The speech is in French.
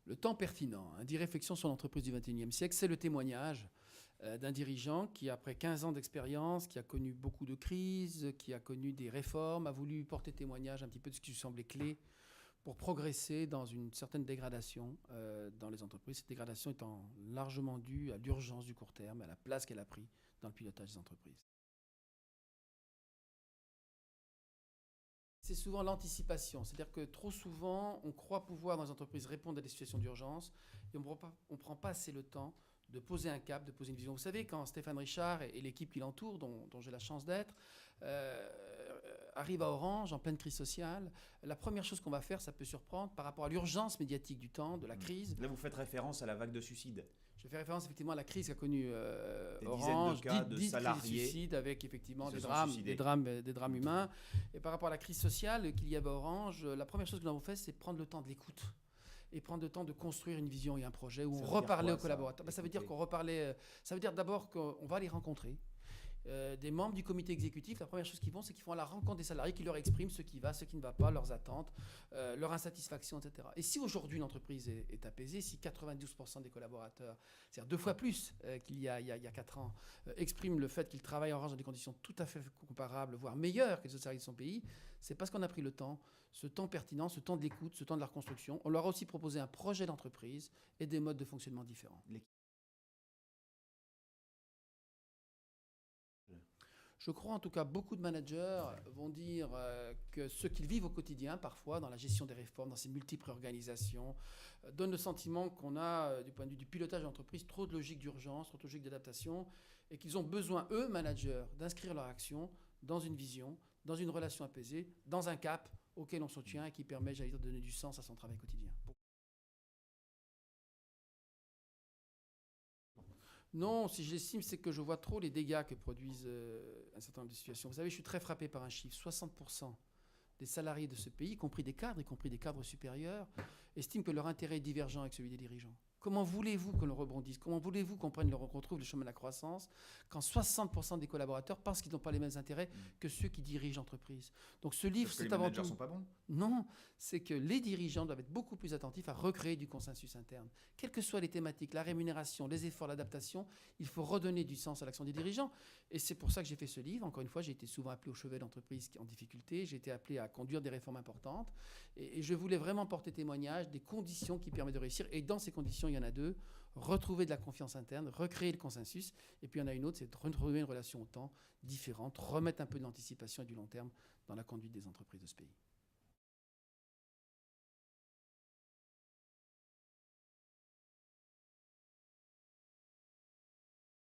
Le temps pertinent, hein, 10 réflexions sur l'entreprise du XXIe siècle, c'est le témoignage d'un dirigeant qui, après 15 ans d'expérience, qui a connu beaucoup de crises, qui a connu des réformes, a voulu porter témoignage un petit peu de ce qui lui semblait clé pour progresser dans une certaine dégradation dans les entreprises. Cette dégradation étant largement due à l'urgence du court terme, à la place qu'elle a pris dans le pilotage des entreprises. C'est souvent l'anticipation. C'est-à-dire que trop souvent, on croit pouvoir dans les entreprises répondre à des situations d'urgence et on ne prend pas assez le temps de poser un cap, de poser une vision. Vous savez, quand Stéphane Richard et l'équipe qui l'entoure, dont j'ai la chance d'être, arrivent à Orange en pleine crise sociale, la première chose qu'on va faire, ça peut surprendre par rapport à l'urgence médiatique du temps, de la crise. Là, vous faites référence à la vague de suicides. Je fais référence effectivement à la crise qu'a connue Des Orange, dizaines de cas de crise de salariés suicide avec effectivement qui des se sont drames, suicidés. des drames humains. Et par rapport à la crise sociale qu'il y avait à Orange, la première chose que nous avons fait, c'est prendre le temps de l'écoute et prendre le temps de construire une vision et un projet où Ça on veut dire reparlait quoi, aux collaborateurs. Ça veut dire qu'on reparlait. Ça veut dire d'abord qu'on va les rencontrer. Des membres du comité exécutif, la première chose qu'ils font, c'est qu'ils vont à la rencontre des salariés qui leur expriment ce qui va, ce qui ne va pas, leurs attentes, leur insatisfaction, etc. Et si aujourd'hui une entreprise est apaisée, si 92% des collaborateurs, c'est-à-dire 2 fois plus qu'il y a 4 ans, expriment le fait qu'ils travaillent en Orange dans des conditions tout à fait comparables, voire meilleures que les autres salariés de son pays, c'est parce qu'on a pris le temps, ce temps pertinent, ce temps de l'écoute, ce temps de la reconstruction. On leur a aussi proposé un projet d'entreprise et des modes de fonctionnement différents. Je crois en tout cas beaucoup de managers vont dire que ce qu'ils vivent au quotidien, parfois dans la gestion des réformes, dans ces multiples organisations, donne le sentiment qu'on a, du point de vue du pilotage d'entreprise, trop de logique d'urgence, trop de logique d'adaptation, et qu'ils ont besoin, eux, managers, d'inscrire leur action dans une vision, dans une relation apaisée, dans un cap auquel on se tient et qui permet, j'allais dire, de donner du sens à son travail quotidien. Non, si je l'estime, c'est que je vois trop les dégâts que produisent un certain nombre de situations. Vous savez, je suis très frappé par un chiffre. 60% des salariés de ce pays, y compris des cadres supérieurs, estiment que leur intérêt est divergent avec celui des dirigeants. Comment voulez-vous que l'on rebondisse? Comment voulez-vous qu'on retrouve le chemin de la croissance quand 60% des collaborateurs pensent qu'ils n'ont pas les mêmes intérêts que ceux qui dirigent l'entreprise? Donc ce livre, c'est avant tout... Les managers sont pas bons. Non, c'est que les dirigeants doivent être beaucoup plus attentifs à recréer du consensus interne. Quelles que soient les thématiques, la rémunération, les efforts, l'adaptation, il faut redonner du sens à l'action des dirigeants. Et c'est pour ça que j'ai fait ce livre. Encore une fois, j'ai été souvent appelé au chevet d'entreprises en difficulté. J'ai été appelé à conduire des réformes importantes. Et je voulais vraiment porter témoignage des conditions qui permettent de réussir. Et dans ces conditions, il y en a 2. Retrouver de la confiance interne, recréer le consensus. Et puis il y en a une autre, c'est de retrouver une relation au temps différente, remettre un peu de l'anticipation et du long terme dans la conduite des entreprises de ce pays.